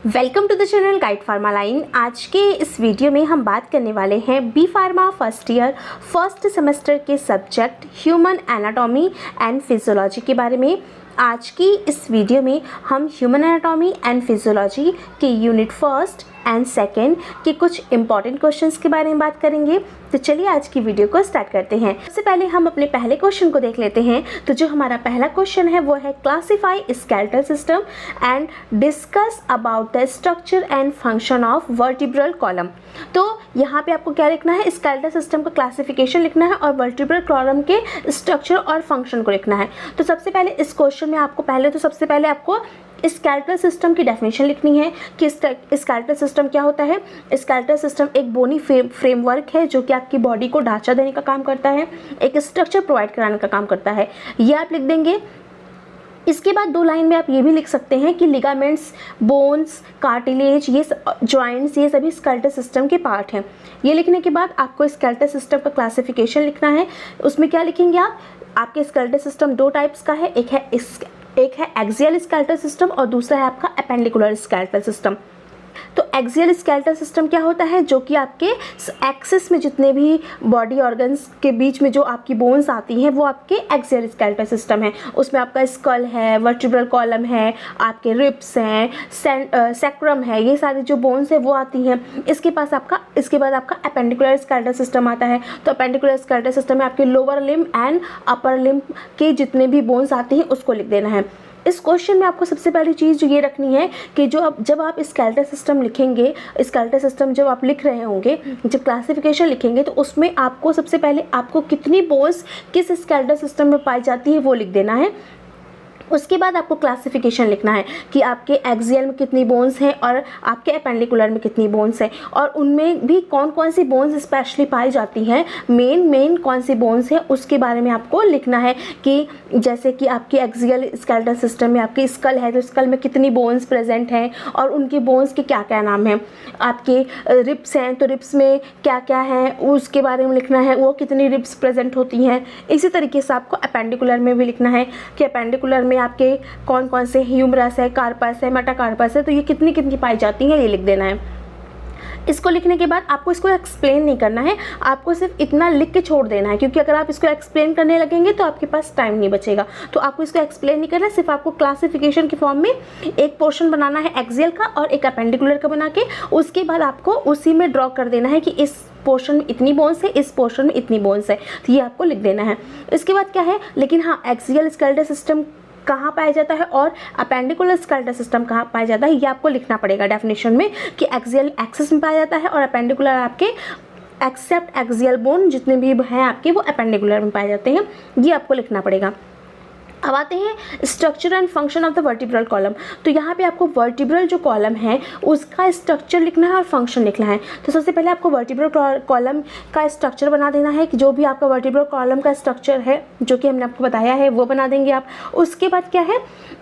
Welcome to the channel guide pharma line. आज के इस वीडियो में हम बात करने वाले हैं B pharma first year first semester के subject human anatomy and physiology के बारे में। आज की इस वीडियो में हम ह्यूमन एनाटॉमी एंड फिजियोलॉजी के यूनिट फर्स्ट एंड सेकेंड के कुछ इंपॉर्टेंट क्वेश्चंस के बारे में बात करेंगे। तो चलिए आज की वीडियो को स्टार्ट करते हैं। सबसे पहले हम अपने पहले क्वेश्चन को देख लेते हैं। तो जो हमारा पहला क्वेश्चन है वो है classify skeletal system and discuss about the structure and function of vertebral column. तो यहाँ पे आपको क्या लिखना है, स्केलेटल सिस्टम का क्लासिफिकेशन लिखना है और वर्टिब्रल कॉलम के स्ट्रक्चर और फंक्शन को लिखना है। तो सबसे पहले इस क्वेश्चन में आपको सबसे पहले आपको स्केलेटल सिस्टम की डेफिनेशन लिखनी है कि स्केलेटल सिस्टम क्या होता है। स्केलेटल सिस्टम एक बोनी फ्रेमवर्क है जो कि आपकी बॉडी को ढांचा देने का काम करता है, एक स्ट्रक्चर प्रोवाइड कराने का काम करता है। ये आप लिख देंगे। इसके बाद दो लाइन में आप ये भी लिख सकते हैं कि लिगामेंट्स, बोन्स, कार्टिलेज, ये जॉइंट्स, ये सभी स्केलेटल सिस्टम के पार्ट हैं। ये लिखने के बाद आपको स्केलेटल सिस्टम का क्लासिफिकेशन लिखना है। उसमें क्या लिखेंगे आप, आपके स्केलेटल सिस्टम दो टाइप्स का है, एक है एक्सियल स्केलेटल सिस्टम और दूसरा है आपका एपेंडिकुलर स्केलेटल सिस्टम। तो एक्सियल स्केलेटल सिस्टम क्या होता है, जो कि आपके एक्सिस में जितने भी बॉडी ऑर्गन्स के बीच में जो आपकी बोन्स आती हैं वो आपके एक्सियल स्केलेटल सिस्टम है। उसमें आपका स्कल है, वर्टिब्रल कॉलम है, आपके रिब्स हैं, सैक्रम है, ये सारी जो बोन्स है वो आती हैं। इसके बाद आपका एपेंडिकुलर स्केलेटल सिस्टम आता है। तो एपेंडिकुलर स्केलेटल सिस्टम में आपके lower limb and upper limb के जितने भी बोन्स आती हैं उसको लिख देना है। इस क्वेश्चन में आपको सबसे पहली चीज़ जो ये रखनी है कि जब आप स्केलेटल सिस्टम लिखेंगे, स्केलेटल सिस्टम जब आप लिख रहे होंगे, जब क्लासिफिकेशन लिखेंगे तो उसमें आपको सबसे पहले आपको कितनी बोन्स किस स्केलेटल सिस्टम में पाई जाती है वो लिख देना है। उसके बाद आपको क्लासिफिकेशन लिखना है कि आपके एक्सियल में कितनी बोन्स हैं और आपके एपेंडिकुलर में कितनी बोन्स हैं और उनमें भी कौन कौन सी बोन्स स्पेशली पाई जाती हैं, मेन कौन सी बोन्स हैं उसके बारे में आपको लिखना है। कि जैसे कि आपकी एक्सियल स्केलेटल सिस्टम में आपकी स्कल है तो स्कल में कितनी बोन्स प्रेजेंट हैं और उनके बोन्स के क्या क्या नाम हैं। आपके रिब्स हैं तो रिब्स में क्या क्या है उसके बारे में लिखना है, वो कितनी रिब्स प्रेजेंट होती हैं। इसी तरीके से आपको एपेंडिकुलर में भी लिखना है कि एपेंडिकुलर में आपके कौन कौन से ह्यूमरस है, कार्पस है, मेटाकार्पस है, तो ये कितनी कितनी पाई जाती हैं ये लिख देना है। इसको लिखने के बाद आपको इसको एक्सप्लेन नहीं करना है, आपको सिर्फ इतना लिख के छोड़ देना है, क्योंकि अगर आप इसको एक्सप्लेन करने लगेंगे तो आपके पास टाइम नहीं बचेगा। तो आपको इसको एक्सप्लेन नहीं करना है, सिर्फ आपको क्लासिफिकेशन के फॉर्म में एक पोर्शन बनाना है एक्सियल का और एक एपेंडिकुलर का बना के, उसके बाद आपको उसी में ड्रॉ कर देना है कि इस पोर्शन में इतनी बोन्स है, इस पोर्शन में इतनी बोन्स है, तो ये आपको लिख देना है। इसके बाद क्या है, लेकिन हाँ, एक्सियल स्केलेटल सिस्टम कहाँ पाया जाता है और अपेंडिकुलर स्केलेटल सिस्टम कहाँ पाया जाता है, ये आपको लिखना पड़ेगा डेफिनेशन में कि एक्सियल एक्सिस में पाया जाता है और अपेंडिकुलर आपके एक्सेप्ट एक्सियल बोन जितने भी हैं आपके वो अपेंडिकुलर में पाए जाते हैं, ये आपको लिखना पड़ेगा। अब आते हैं structure and function of the vertebral column. तो यहाँ पे आपको वर्टिब्रल जो कॉलम है उसका स्ट्रक्चर लिखना है और फंक्शन लिखना है। तो सबसे पहले आपको वर्टिब्रल कॉलम का स्ट्रक्चर बना देना है कि जो भी आपका वर्टिब्रल कॉलम का स्ट्रक्चर है जो कि हमने आपको बताया है वो बना देंगे आप। उसके बाद क्या है,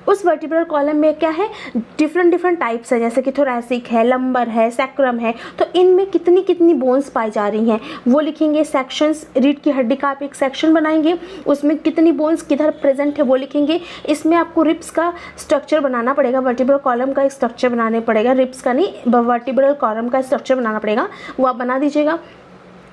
उस वर्टिब्रल कॉलम में क्या है, डिफरेंट टाइप्स है, जैसे कि थोरैसिक है, लंबर है, सैक्रम है, तो इनमें कितनी कितनी बोन्स पाई जा रही हैं वो लिखेंगे। सेक्शंस, रीढ़ की हड्डी का आप एक सेक्शन बनाएंगे, उसमें कितनी बोन्स किधर प्रेजेंट है वो लिखेंगे। इसमें आपको रिब्स का स्ट्रक्चर बनाना पड़ेगा, वर्टिब्रल कॉलम का एक स्ट्रक्चर बनाने पड़ेगा, रिब्स का नहीं, वर्टिब्रल कॉलम का स्ट्रक्चर बनाना पड़ेगा, वो आप बना दीजिएगा।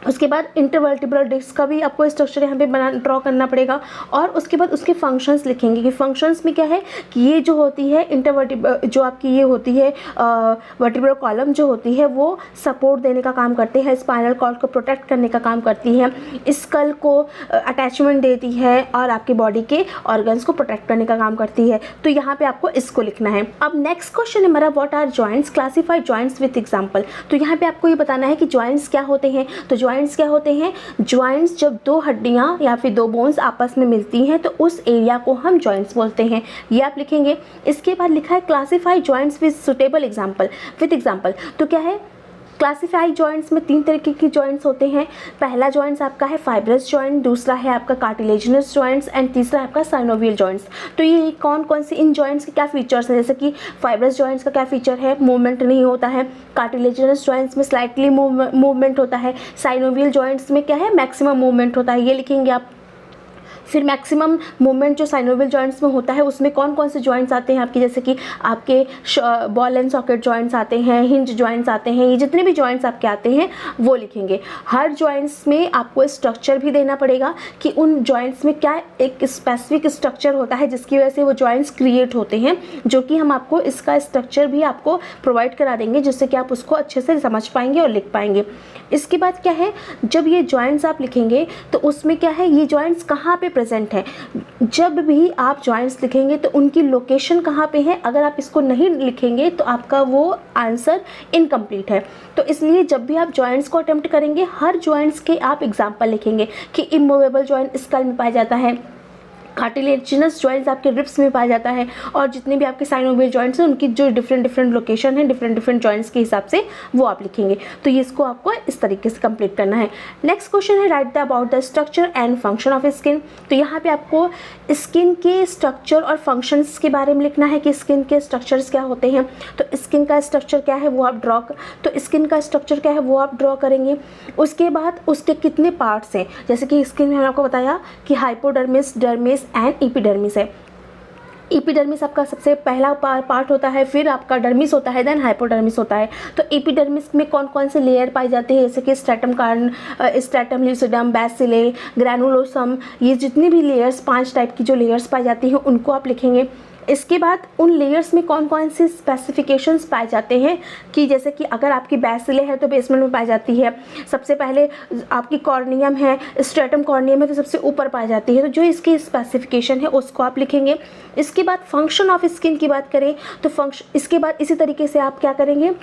उसके बाद इंटरवर्टिब्रल डिस्क का भी आपको स्ट्रक्चर यहाँ पे ड्रॉ करना पड़ेगा और उसके बाद उसके फंक्शंस लिखेंगे कि फंक्शंस में क्या है कि ये जो होती है जो आपकी ये होती है वर्टिब्रल कॉलम जो होती है वो सपोर्ट देने का काम करते हैं, स्पाइनल कॉर्ड को प्रोटेक्ट करने का काम करती है, स्कल को अटैचमेंट देती है और आपकी बॉडी के ऑर्गन्स को प्रोटेक्ट करने का काम करती है। तो यहाँ पे आपको इसको लिखना है। अब नेक्स्ट क्वेश्चन है हमारा, what are joints, classify joints with example. तो यहाँ पे आपको ये बताना है कि जॉइंट्स क्या होते हैं। तो जॉइंट्स क्या होते हैं, जॉइंट्स जब दो हड्डियां या फिर दो बोन्स आपस में मिलती हैं तो उस एरिया को हम जॉइंट्स बोलते हैं, ये आप लिखेंगे। इसके बाद लिखा है classify joints with suitable example, with example. तो क्या है, क्लासिफाई जॉइंट्स में तीन तरीके की जॉइंट्स होते हैं। पहला जॉइंट्स आपका है फाइब्रस जॉइंट, दूसरा है आपका कार्टिलेजिनस जॉइंट्स एंड तीसरा है आपका साइनोवियल जॉइंट्स। तो ये कौन कौन से इन जॉइंट्स के क्या फीचर्स हैं, जैसे कि फाइब्रस जॉइंट्स का क्या फीचर है, मूवमेंट नहीं होता है। कार्टिलेजिनस जॉइंट्स में स्लाइटली मूवमेंट होता है। साइनोवियल जॉइंट्स में क्या है, मैक्सिमम मूवमेंट होता है, ये लिखेंगे आप। फिर मैक्सिमम मूवमेंट जो साइनोवियल जॉइंट्स में होता है उसमें कौन कौन से जॉइंट्स आते हैं आपके, जैसे कि आपके बॉल एंड सॉकेट जॉइंट्स आते हैं, हिंज जॉइंट्स आते हैं, ये जितने भी जॉइंट्स आपके आते हैं वो लिखेंगे। हर जॉइंट्स में आपको स्ट्रक्चर भी देना पड़ेगा कि उन जॉइंट्स में क्या एक स्पेसिफिक स्ट्रक्चर होता है जिसकी वजह से वो जॉइंट्स क्रिएट होते हैं, जो कि हम आपको इसका स्ट्रक्चर भी आपको प्रोवाइड करा देंगे जिससे कि आप उसको अच्छे से समझ पाएंगे और लिख पाएंगे। इसके बाद क्या है, जब ये जॉइंट्स आप लिखेंगे तो उसमें क्या है, ये जॉइंट्स कहाँ पे प्रेजेंट है। जब भी आप जॉइंट्स लिखेंगे तो उनकी लोकेशन कहाँ पे है, अगर आप इसको नहीं लिखेंगे तो आपका वो आंसर इनकम्प्लीट है। तो इसलिए जब भी आप जॉइंट्स को अटेम्प्ट करेंगे हर जॉइंट्स के आप एग्जाम्पल लिखेंगे कि इमूवेबल जॉइंट स्कल में पाया जाता है, कार्टिलेजिनस जॉइंट्स आपके रिब्स में पाया जाता है, और जितने भी आपके साइनोवियल जॉइंट्स हैं उनकी जो डिफरेंट लोकेशन है डिफरेंट जॉइंट्स के हिसाब से वो आप लिखेंगे। तो ये इसको आपको इस तरीके से कंप्लीट करना है। नेक्स्ट क्वेश्चन है right the about the structure and function of skin. तो यहाँ पे आपको स्किन के स्ट्रक्चर और फंक्शंस के बारे में लिखना है कि स्किन के स्ट्रक्चर्स क्या होते हैं। तो स्किन का स्ट्रक्चर क्या है वो आप स्किन का स्ट्रक्चर क्या है वो आप ड्रॉ करेंगे। उसके बाद उसके कितने पार्ट्स हैं, जैसे कि स्किन में मैंने आपको बताया कि हाइपोडर्मिस, डर्मिस एंड एपिडर्मिस है। एपिडर्मिस आपका सबसे पहला पार्ट होता है, फिर आपका डर्मिस होता है, देन हाइपोडर्मिस होता है। तो एपिडर्मिस में कौन कौन से लेयर पाए जाते हैं, जैसे कि स्ट्रैटम कार्न, स्ट्रैटम ल्यूसिडम, बैसिले, ग्रैनुलोसम, ये जितनी भी लेयर्स 5 टाइप की जो लेयर्स पाई जाती हैं उनको आप लिखेंगे। इसके बाद उन लेयर्स में कौन कौन से स्पेसिफिकेशंस पाए जाते हैं कि जैसे कि अगर आपकी बैसिले है तो बेसमेंट में पाई जाती है, सबसे पहले आपकी कॉर्नियम है, स्ट्रेटम कॉर्नियम है तो सबसे ऊपर पाई जाती है। तो जो इसकी स्पेसिफिकेशन है उसको आप लिखेंगे। इसके बाद फंक्शन ऑफ स्किन की बात करें तो इसके बाद इसी तरीके से आप क्या करेंगे,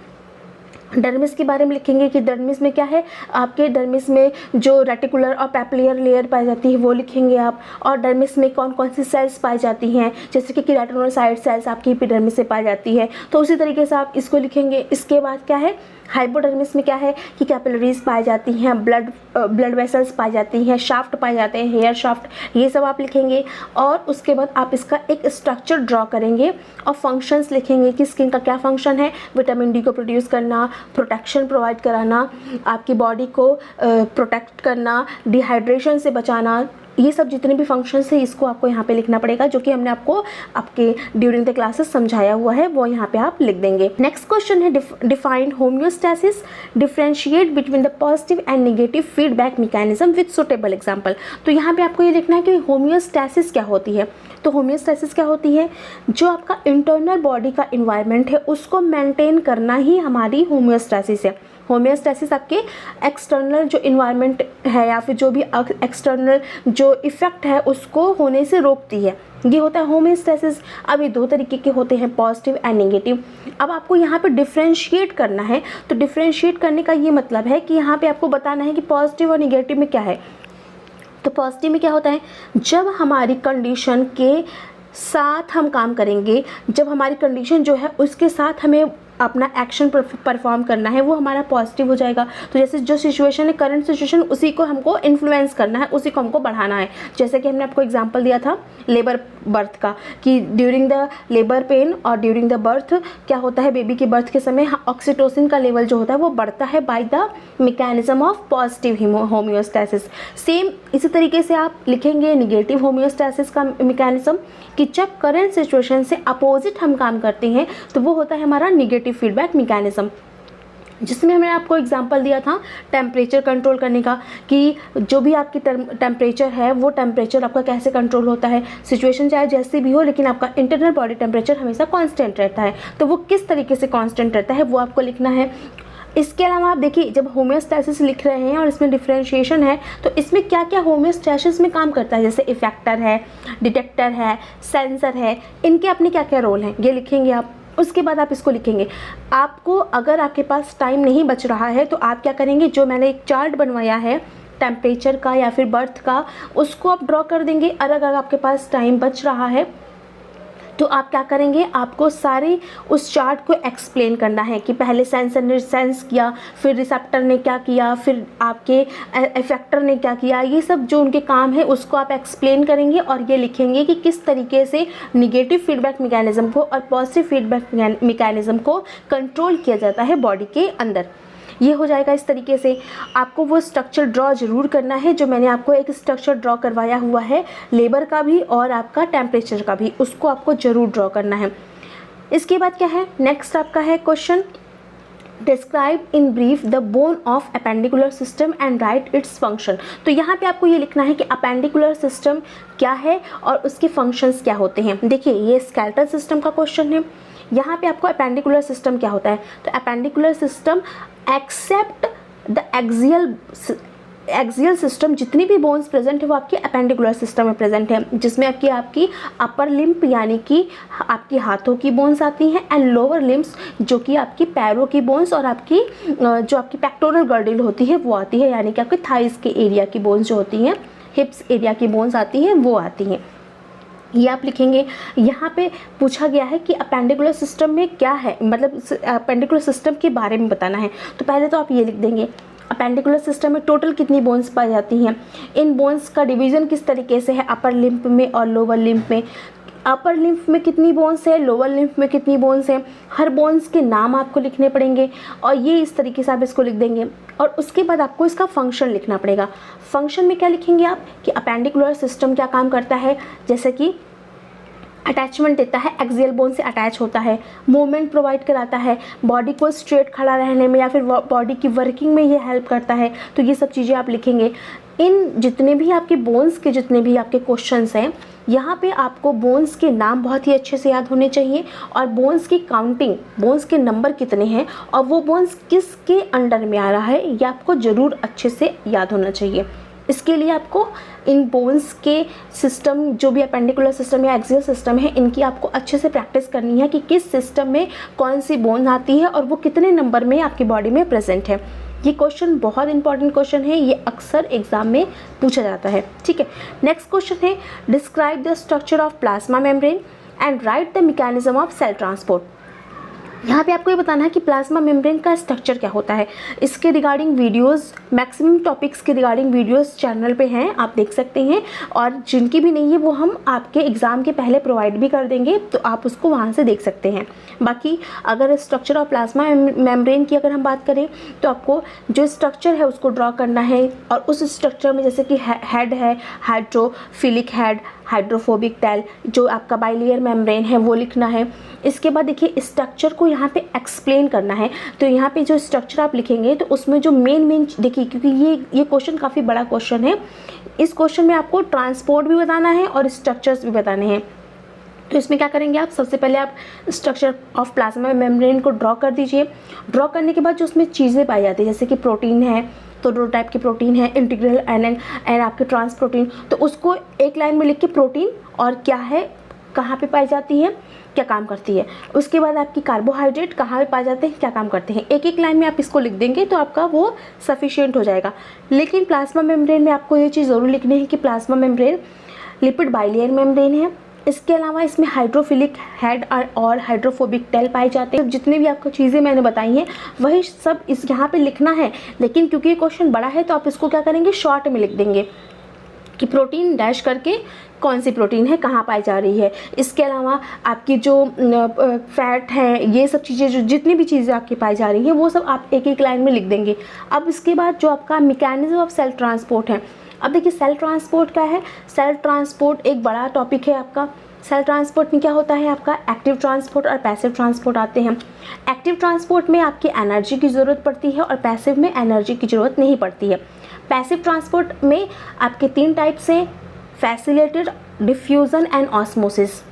डर्मिस के बारे में लिखेंगे कि डर्मिस में क्या है, आपके डर्मिस में जो रेटिकुलर और पैपिलियर लेयर पाई जाती है वो लिखेंगे आप, और डर्मिस में कौन कौन सी सेल्स पाई जाती हैं, जैसे कि केराटिनोसाइट सेल्स आपकी एपिडर्मिस से पाई जाती है, तो उसी तरीके से आप इसको लिखेंगे। इसके बाद क्या है, हाइपोडर्मिस में क्या है कि कैपिलरीज पाई जाती हैं, ब्लड वेसल्स पाई जाती हैं, शाफ्ट पाए जाते हैं, हेयर शाफ्ट, ये सब आप लिखेंगे। और उसके बाद आप इसका एक स्ट्रक्चर ड्रॉ करेंगे और फंक्शंस लिखेंगे कि स्किन का क्या फंक्शन है, विटामिन डी को प्रोड्यूस करना, प्रोटेक्शन प्रोवाइड कराना, आपकी बॉडी को प्रोटेक्ट करना, डिहाइड्रेशन से बचाना, ये सब जितने भी फंक्शंस हैं इसको आपको यहाँ पे लिखना पड़ेगा, जो कि हमने आपको आपके ड्यूरिंग द क्लासेस समझाया हुआ है, वो यहाँ पे आप लिख देंगे। नेक्स्ट क्वेश्चन है define homeostasis, differentiate between the positive and negative feedback mechanism with suitable example. तो यहाँ पे आपको ये लिखना है कि होम्योस्टैसिस क्या होती है। तो होम्योस्टैसिस क्या होती है, जो आपका इंटरनल बॉडी का इन्वायरमेंट है उसको मेंटेन करना ही हमारी होम्योस्टैसिस है। होम्योस्टैसिस आपके एक्सटर्नल जो इन्वायरमेंट है या फिर जो भी एक्सटर्नल जो इफ़ेक्ट है उसको होने से रोकती है, ये होता है होम्योस्टैसिस। अब ये 2 तरीके के होते हैं, पॉजिटिव एंड नेगेटिव। अब आपको यहाँ पे डिफ्रेंशिएट करना है, तो डिफ्रेंशिएट करने का ये मतलब है कि यहाँ पे आपको बताना है कि पॉजिटिव और नेगेटिव में क्या है। तो पॉजिटिव में क्या होता है, जब हमारी कंडीशन के साथ हम काम करेंगे, जब हमारी कंडीशन जो है उसके साथ हमें अपना एक्शन परफॉर्म करना है, वो हमारा पॉजिटिव हो जाएगा। तो जैसे जो सिचुएशन है, करंट सिचुएशन, उसी को हमको इन्फ्लुएंस करना है, उसी को हमको बढ़ाना है। जैसे कि हमने आपको एग्जांपल दिया था लेबर बर्थ का कि ड्यूरिंग द लेबर पेन और ड्यूरिंग द बर्थ क्या होता है, बेबी के बर्थ के समय ऑक्सीटोसिन का लेवल जो होता है वो बढ़ता है by the mechanism of positive homeostasis. Same इसी तरीके से आप लिखेंगे निगेटिव होम्योस्टैसिस का मैकेनिज्म कि जब करंट सिचुएशन से अपोजिट हम काम करते हैं तो वो होता है हमारा निगेटिव फीडबैक मैकेनिज्म, जिसमें हमने आपको एग्जांपल दिया था टेम्परेचर कंट्रोल करने का कि जो भी आपकी टेम्परेचर है वो टेम्परेचर आपका कैसे कंट्रोल होता है। सिचुएशन चाहे जैसी भी हो लेकिन आपका इंटरनल बॉडी टेम्परेचर हमेशा कांस्टेंट रहता है, तो वो किस तरीके से कांस्टेंट रहता है वो आपको लिखना है। इसके अलावा आप देखिए, जब होम्योस्टैसिस लिख रहे हैं और इसमें डिफरेंशिएशन है तो इसमें क्या क्या होम्योस्टैसिस में काम करता है, जैसे इफेक्टर है, डिटेक्टर है, सेंसर है, इनके अपने क्या क्या रोल हैं ये लिखेंगे आप। उसके बाद आप इसको लिखेंगे। आपको अगर आपके पास टाइम नहीं बच रहा है तो आप क्या करेंगे, जो मैंने एक चार्ट बनवाया है टेम्परेचर का या फिर बर्थ का, उसको आप ड्रॉ कर देंगे। अगर आपके पास टाइम बच रहा है तो आप क्या करेंगे, आपको सारे उस चार्ट को एक्सप्लेन करना है कि पहले सेंसर ने सेंस किया, फिर रिसेप्टर ने क्या किया, फिर आपके इफेक्टर ने क्या किया, ये सब जो उनके काम है उसको आप एक्सप्लेन करेंगे और ये लिखेंगे कि किस तरीके से निगेटिव फीडबैक मैकेनिज्म को और पॉजिटिव फीडबैक मैकेनिज्म को कंट्रोल किया जाता है बॉडी के अंदर। ये हो जाएगा इस तरीके से। आपको वो स्ट्रक्चर ड्रॉ ज़रूर करना है जो मैंने आपको एक स्ट्रक्चर ड्रॉ करवाया हुआ है लेबर का भी और आपका टेम्परेचर का भी, उसको आपको ज़रूर ड्रॉ करना है। इसके बाद क्या है, नेक्स्ट आपका है question, describe in brief the bone of appendicular system and right its function. तो यहाँ पे आपको ये लिखना है कि अपेंडिकुलर सिस्टम क्या है और उसके फंक्शंस क्या होते हैं। देखिए ये स्केलेटल सिस्टम का क्वेश्चन है, यहाँ पे आपको अपेंडिकुलर सिस्टम क्या होता है, तो appendicular system except the axial system, जितनी भी बोन्स प्रेजेंट है वो आपकी अपेंडिकुलर सिस्टम में प्रेजेंट है, जिसमें आपकी अपर लिम्ब यानी कि आपकी हाथों की बोन्स आती हैं एंड लोअर लिम्ब्स जो कि आपकी पैरों की बोन्स और आपकी जो आपकी पेक्टोरल गर्डल होती है वो आती है, यानी कि आपके थाइस के एरिया की बोन्स जो होती हैं, हिप्स एरिया की बोन्स आती हैं वो आती हैं। ये आप लिखेंगे। यहाँ पे पूछा गया है कि अपेंडिकुलर सिस्टम में क्या है, मतलब अपेंडिकुलर सिस्टम के बारे में बताना है। तो पहले तो आप ये लिख देंगे अपेंडिकुलर सिस्टम में टोटल कितनी बोन्स पाई जाती हैं, इन बोन्स का डिवीज़न किस तरीके से है अपर लिम्फ में और लोअर लिम्फ में, अपर लिम्फ में कितनी बोन्स है, लोअर लिम्फ में कितनी बोन्स है, हर बोन्स के नाम आपको लिखने पड़ेंगे और ये इस तरीके से आप इसको लिख देंगे। और उसके बाद आपको इसका फंक्शन लिखना पड़ेगा। फंक्शन में क्या लिखेंगे आप कि अपेंडिकुलर सिस्टम क्या काम करता है, जैसे कि अटैचमेंट देता है, एक्सियल बोन से अटैच होता है, मूवमेंट प्रोवाइड कराता है, बॉडी को स्ट्रेट खड़ा रहने में या फिर बॉडी की वर्किंग में ये हेल्प करता है। तो ये सब चीज़ें आप लिखेंगे। इन जितने भी आपके बोन्स के जितने भी आपके क्वेश्चंस हैं, यहाँ पे आपको बोन्स के नाम बहुत ही अच्छे से याद होने चाहिए और बोन्स की काउंटिंग, बोन्स के नंबर कितने हैं और वो बोन्स किसके अंडर में आ रहा है, ये आपको ज़रूर अच्छे से याद होना चाहिए। इसके लिए आपको इन बोन्स के सिस्टम, जो भी अपेंडिकुलर सिस्टम या एक्सियल सिस्टम है, इनकी आपको अच्छे से प्रैक्टिस करनी है कि किस सिस्टम में कौन सी बोन आती है और वो कितने नंबर में आपकी बॉडी में प्रेजेंट है। ये क्वेश्चन बहुत इंपॉर्टेंट क्वेश्चन है, ये अक्सर एग्जाम में पूछा जाता है। ठीक है, नेक्स्ट क्वेश्चन है describe the structure of plasma membrane and write the mechanism of cell transport. यहाँ पे आपको ये बताना है कि प्लाज्मा मेम्ब्रेन का स्ट्रक्चर क्या होता है। इसके रिगार्डिंग वीडियोस, मैक्सिमम टॉपिक्स के रिगार्डिंग वीडियोस चैनल पे हैं, आप देख सकते हैं, और जिनकी भी नहीं है वो हम आपके एग्ज़ाम के पहले प्रोवाइड भी कर देंगे, तो आप उसको वहाँ से देख सकते हैं। बाकी अगर स्ट्रक्चर ऑफ प्लाज्मा मेम्ब्रेन की अगर हम बात करें तो आपको जो स्ट्रक्चर है उसको ड्रॉ करना है और उस स्ट्रक्चर में जैसे कि हेड है, हाइड्रोफिलिक हेड, हाइड्रोफोबिक टेल, जो आपका बाइलेयर मेम्ब्रेन है वो लिखना है। इसके बाद देखिए स्ट्रक्चर को यहाँ पे एक्सप्लेन करना है, तो यहाँ पे जो स्ट्रक्चर आप लिखेंगे तो उसमें जो मेन देखिए, क्योंकि ये क्वेश्चन काफ़ी बड़ा क्वेश्चन है, इस क्वेश्चन में आपको ट्रांसपोर्ट भी बताना है और स्ट्रक्चर्स भी बताने हैं। तो इसमें क्या करेंगे आप, सबसे पहले आप स्ट्रक्चर ऑफ प्लाज्मा मेम्ब्रेन को ड्रॉ कर दीजिए। ड्रॉ करने के बाद जो उसमें चीज़ें पाई जाती है, जैसे कि प्रोटीन है, तो दो टाइप की प्रोटीन है, इंटीग्रल एंड आपके ट्रांस प्रोटीन, तो उसको एक लाइन में लिख के प्रोटीन और क्या है, कहाँ पे पाई जाती है, क्या काम करती है। उसके बाद आपकी कार्बोहाइड्रेट कहाँ पे पाए जाते हैं, क्या काम करते हैं, एक एक लाइन में आप इसको लिख देंगे तो आपका वो सफिशिएंट हो जाएगा। लेकिन प्लाज्मा मेम्ब्रेन में आपको ये चीज़ ज़रूर लिखनी है कि plasma membrane lipid bilayer membrane है। इसके अलावा इसमें हाइड्रोफिलिक हेड और हाइड्रोफोबिक टेल पाए जाते हैं। जितने भी आपको चीज़ें मैंने बताई हैं वही सब इस यहाँ पे लिखना है, लेकिन क्योंकि ये क्वेश्चन बड़ा है तो आप इसको क्या करेंगे, शॉर्ट में लिख देंगे कि प्रोटीन डैश करके कौन सी प्रोटीन है, कहाँ पाई जा रही है। इसके अलावा आपकी जो फैट है, ये सब चीज़ें, जो जितनी भी चीज़ें आपकी पाई जा रही हैं वो सब आप एक एक लाइन में लिख देंगे। अब इसके बाद जो आपका मैकेनिज्म ऑफ सेल ट्रांसपोर्ट है, अब देखिए सेल ट्रांसपोर्ट क्या है। सेल ट्रांसपोर्ट एक बड़ा टॉपिक है आपका। सेल ट्रांसपोर्ट में क्या होता है, आपका एक्टिव ट्रांसपोर्ट और पैसिव ट्रांसपोर्ट आते हैं। एक्टिव ट्रांसपोर्ट में आपकी एनर्जी की ज़रूरत पड़ती है और पैसिव में एनर्जी की ज़रूरत नहीं पड़ती है। पैसिव ट्रांसपोर्ट में आपके 3 टाइप्स हैं, फैसिलिटेटेड, डिफ्यूज़न एंड ऑस्मोसिस।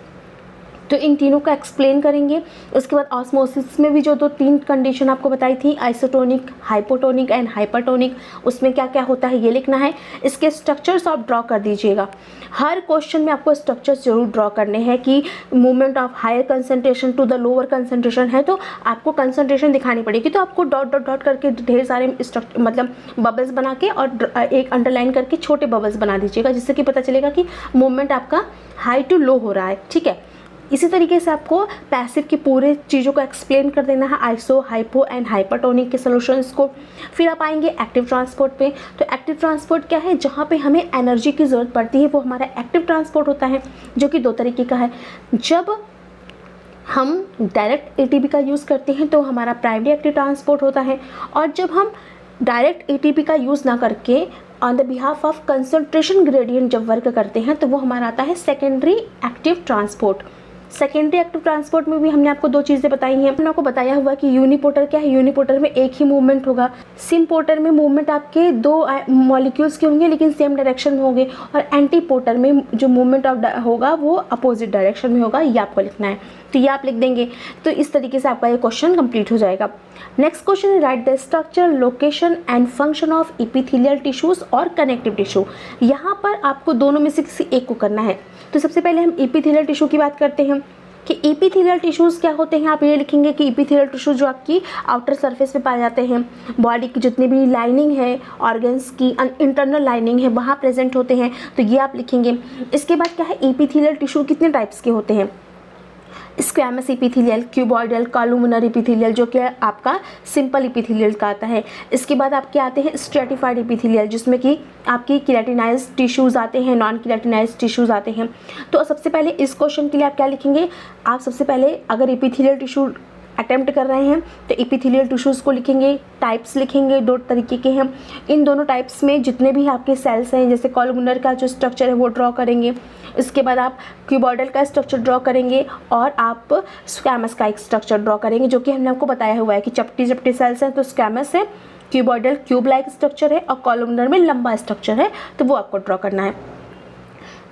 तो इन तीनों का एक्सप्लेन करेंगे। उसके बाद ऑस्मोसिस में भी जो 3 कंडीशन आपको बताई थी, आइसोटोनिक, हाइपोटोनिक एंड हाइपरटोनिक, उसमें क्या क्या होता है ये लिखना है। इसके स्ट्रक्चर्स आप ड्रॉ कर दीजिएगा। हर क्वेश्चन में आपको स्ट्रक्चर्स जरूर ड्रॉ करने हैं कि movement of higher concentration to the lower concentration है तो आपको कंसंट्रेशन दिखानी पड़ेगी, तो आपको डॉट डॉट डॉट करके ढेर सारे मतलब बबल्स बना के और एक अंडरलाइन करके छोटे बबल्स बना दीजिएगा, जिससे कि पता चलेगा कि मूवमेंट आपका हाई टू लो हो रहा है। ठीक है, इसी तरीके से आपको पैसिव की पूरे चीज़ों को एक्सप्लेन कर देना है, आइसो, हाइपो एंड हाइपरटोनिक के सॉल्यूशंस को। फिर आप आएंगे एक्टिव ट्रांसपोर्ट पे। तो एक्टिव ट्रांसपोर्ट क्या है, जहाँ पे हमें एनर्जी की ज़रूरत पड़ती है वो हमारा एक्टिव ट्रांसपोर्ट होता है, जो कि 2 तरीके का है। जब हम डायरेक्ट एटीपी का यूज़ करते हैं तो हमारा प्राइमरी एक्टिव ट्रांसपोर्ट होता है, और जब हम डायरेक्ट एटीपी का यूज़ ना करके on the behalf of concentration gradient जब वर्क करते हैं तो वो हमारा आता है secondary active transport. Secondary active transport में भी हमने आपको दो चीज़ें बताई हैं। हमने आपको बताया हुआ कि यूनिपोर्टर क्या है, यूनिपोर्टर में एक ही मूवमेंट होगा। सिम्पोर्टर में मूवमेंट आपके दो मॉलिक्यूल्स के होंगे लेकिन सेम डायरेक्शन में होंगे, और एंटीपोर्टर में जो मूवमेंट होगा वो अपोजिट डायरेक्शन में होगा। ये आपको लिखना है, तो ये आप लिख देंगे। तो इस तरीके से आपका ये क्वेश्चन कंप्लीट हो जाएगा। नेक्स्ट क्वेश्चन है right the structure, location and function of epithelial tissues और कनेक्टिव टिश्यू। यहाँ पर आपको दोनों में से किसी एक को करना है। तो सबसे पहले हम एपिथेलियल टिश्यू की बात करते हैं कि एपिथेलियल टिश्यूज़ क्या होते हैं। आप ये लिखेंगे कि एपिथेलियल टिश्यू जो आपकी आउटर सरफेस पे पाए जाते हैं, बॉडी की जितनी भी लाइनिंग है, ऑर्गन्स की इंटरनल लाइनिंग है, वहाँ प्रेजेंट होते हैं। तो ये आप लिखेंगे। इसके बाद क्या है, एपिथेलियल टिश्यू कितने टाइप्स के होते हैं। स्क्वैमस एपिथेलियल, क्यूबॉइडल, कॉलुमिनर एपिथेलियल जो कि आपका सिंपल एपिथेलियल का आता है। इसके बाद आपके आते हैं स्ट्रेटिफाइड एपिथेलियल जिसमें कि आपकी केराटिनाइज्ड टिश्यूज़ आते हैं, नॉन केराटिनाइज्ड टिश्यूज़ आते हैं। तो सबसे पहले इस क्वेश्चन के लिए आप क्या लिखेंगे, आप सबसे पहले अगर एपिथेलियल टिश्यू अटेम्प्ट कर रहे हैं तो एपिथेलियल टिश्यूज़ को लिखेंगे, टाइप्स लिखेंगे, दो तरीके के हैं। इन दोनों टाइप्स में जितने भी आपके सेल्स हैं, जैसे कॉलुमिनर का जो स्ट्रक्चर है वो ड्रॉ करेंगे, इसके बाद आप क्यूबॉइडल का स्ट्रक्चर ड्रॉ करेंगे, और आप स्क्वैमस का एक स्ट्रक्चर ड्रॉ करेंगे जो कि हमने आपको बताया हुआ है कि चपटी चपटी सेल्स हैं तो स्क्वैमस है, क्यूबॉइडल क्यूब लाइक स्ट्रक्चर है, और कॉलुमिनर में लंबा स्ट्रक्चर है, तो वो आपको ड्रॉ करना है।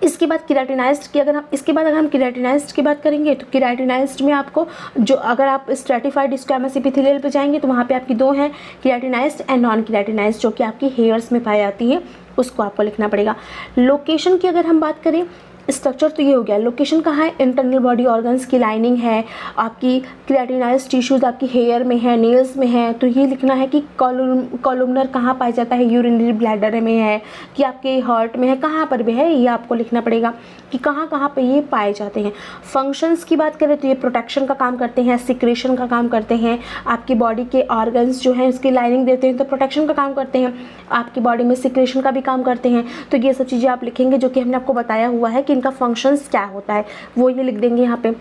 इसके बाद केराटिनाइज्ड की अगर हम केराटिनाइज्ड की बात करेंगे तो केराटिनाइज्ड में आपको जो अगर आप स्ट्रेटिफाइड स्क्वैमस एपिथेलियल पे जाएंगे तो वहाँ पे आपकी दो हैं, केराटिनाइज्ड एंड नॉन केराटिनाइज्ड, जो कि आपकी हेयर्स में पाई जाती है, उसको आपको लिखना पड़ेगा। लोकेशन की अगर हम बात करें, स्ट्रक्चर तो ये हो गया, लोकेशन कहाँ है, इंटरनल बॉडी ऑर्गन्स की लाइनिंग है, आपकी केराटिनाइज्ड टिश्यूज़ आपकी हेयर में है, नेल्स में है, तो ये लिखना है कि कॉलुमनर कहाँ पाया जाता है, यूरिनरी ब्लैडर में है कि आपके हार्ट में है, कहाँ पर भी है, ये आपको लिखना पड़ेगा कि कहाँ कहाँ पे ये पाए जाते हैं। फंक्शंस की बात करें तो ये प्रोटेक्शन का काम करते हैं, सिक्रेशन का काम करते हैं, आपकी बॉडी के ऑर्गन्स जो हैं उसकी लाइनिंग देते हैं तो प्रोटेक्शन का काम करते हैं, आपकी बॉडी में सिक्रेशन का भी काम करते हैं। तो ये सब चीज़ें आप लिखेंगे जो कि हमने आपको बताया हुआ है कि इनका फंक्शंस क्या होता है, वो ये लिख देंगे यहाँ पे।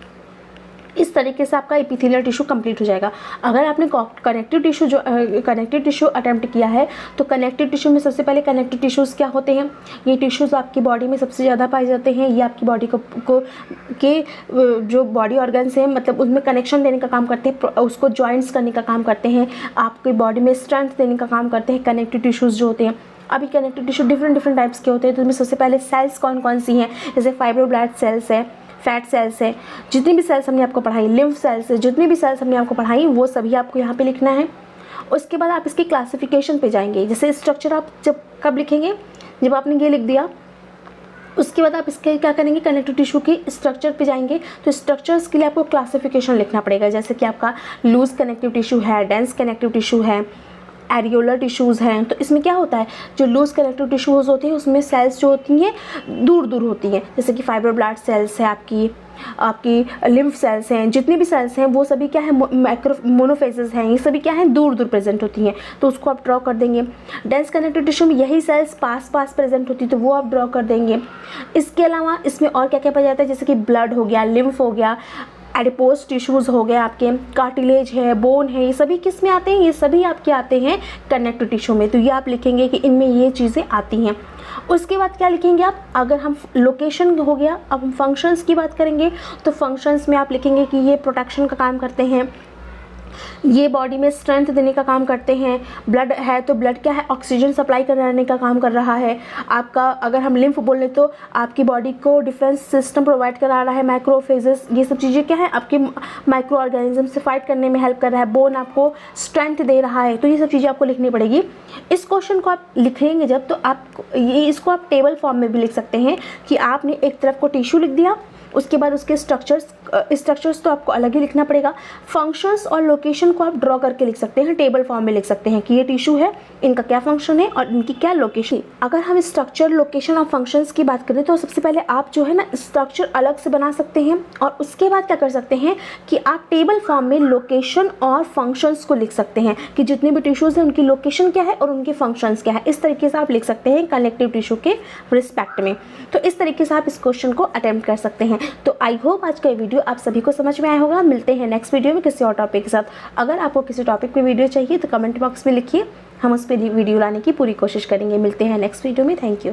इस तरीके से आपका एपिथेलियल टिश्यू कंप्लीट हो जाएगा। अगर आपने कनेक्टिव टिश्यू अटेम्प्ट किया है तो कनेक्टिव टिश्यू में सबसे पहले कनेक्टिव टिश्यूज़ क्या होते हैं, ये टिश्यूज़ आपकी बॉडी में सबसे ज़्यादा पाए जाते हैं। ये आपकी बॉडी के जो बॉडी ऑर्गन्स हैं मतलब उसमें कनेक्शन देने का काम करते हैं, उसको जॉइंट्स करने का काम करते हैं, आपकी बॉडी में स्ट्रेंथ देने का काम करते हैं कनेक्टिव टिश्यूज़ जो होते हैं। अभी कनेक्टिव टिश्यू डिफरेंट टाइप्स के होते हैं, तो उसमें सबसे पहले सेल्स कौन कौन सी हैं, जैसे फाइब्रोब्लास्ट सेल्स है, फैट सेल्स है, जितनी भी सेल्स हमने आपको पढ़ाई, लिम्फ सेल्स है, जितनी भी सेल्स हमने आपको पढ़ाई वो सभी आपको यहाँ पे लिखना है। उसके बाद आप इसकी क्लासिफिकेशन पे जाएंगे, जैसे स्ट्रक्चर आप कब लिखेंगे, जब आपने ये लिख दिया उसके बाद आप इसके क्या करेंगे, कनेक्टिव टिश्यू के स्ट्रक्चर पे जाएंगे, तो स्ट्रक्चर्स के लिए आपको क्लासिफिकेशन लिखना पड़ेगा। जैसे कि आपका लूज कनेक्टिव टिश्यू है, डेंस कनेक्टिव टिश्यू है, एरियोलर टिश्यूज़ हैं। तो इसमें क्या होता है, जो लूज कनेक्टिव टिश्यूज़ होती हैं उसमें सेल्स जो होती हैं दूर दूर होती हैं, जैसे कि फाइब्रोब्लास्ट सेल्स है, आपकी लिम्फ सेल्स हैं, जितनी भी सेल्स हैं वो सभी क्या है मोनोफेजेस हैं, ये सभी क्या हैं दूर दूर प्रेजेंट होती हैं, तो उसको आप ड्रॉ कर देंगे। डेंस कनेक्टिव टिश्यू में यही सेल्स पास प्रेजेंट होती है तो वो आप ड्रॉ कर देंगे। इसके अलावा इसमें और क्या क्या पाया जाता है, जैसे कि ब्लड हो गया, लिम्फ हो गया, एडिपोज टिश्यूज़ हो गए, आपके कार्टिलेज है, बोन है, ये सभी किस में आते हैं, ये सभी आपके आते हैं कनेक्टिव टिश्यू में। तो ये आप लिखेंगे कि इनमें ये चीज़ें आती हैं। उसके बाद क्या लिखेंगे आप, अगर हम लोकेशन हो गया, अब हम फंक्शंस की बात करेंगे तो फंक्शंस में आप लिखेंगे कि ये प्रोटेक्शन का काम करते हैं, ये बॉडी में स्ट्रेंथ देने का काम करते हैं, ब्लड है तो ब्लड क्या है ऑक्सीजन सप्लाई कराने का काम कर रहा है, आपका अगर हम लिम्फ बोले तो आपकी बॉडी को डिफेंस सिस्टम प्रोवाइड करा रहा है, माइक्रोफेजेस, ये सब चीज़ें क्या है आपके माइक्रो ऑर्गेनिज्म से फाइट करने में हेल्प कर रहा है, बोन आपको स्ट्रेंथ दे रहा है। तो ये सब चीज़ें आपको लिखनी पड़ेगी। इस क्वेश्चन को आप लिखेंगे जब तो आप इसको आप टेबल फॉर्म में भी लिख सकते हैं कि आपने एक तरफ को टिश्यू लिख दिया, उसके बाद उसके स्ट्रक्चर्स तो आपको अलग ही लिखना पड़ेगा। फंक्शंस और लोकेशन को आप ड्रॉ करके लिख सकते हैं, टेबल फॉर्म में लिख सकते हैं कि ये टिश्यू है, इनका क्या फंक्शन है और इनकी क्या लोकेशन। अगर हम स्ट्रक्चर, लोकेशन और फंक्शंस की बात करें तो सबसे पहले आप जो है ना स्ट्रक्चर अलग से बना सकते हैं और उसके बाद क्या कर सकते हैं कि आप टेबल फॉर्म में लोकेशन और फंक्शंस को लिख सकते हैं कि जितने भी टिश्यूज़ हैं उनकी लोकेशन क्या है और उनके फंक्शंस क्या है। इस तरीके से आप लिख सकते हैं कनेक्टिव टिश्यू के रिस्पेक्ट में। तो इस तरीके से आप इस क्वेश्चन को अटेम्प्ट कर सकते हैं। तो आई होप आज का वीडियो आप सभी को समझ में आया होगा। मिलते हैं नेक्स्ट वीडियो में किसी और टॉपिक के साथ। अगर आपको किसी टॉपिक पे वीडियो चाहिए तो कमेंट बॉक्स में लिखिए, हम उस पर वीडियो लाने की पूरी कोशिश करेंगे। मिलते हैं नेक्स्ट वीडियो में। Thank you.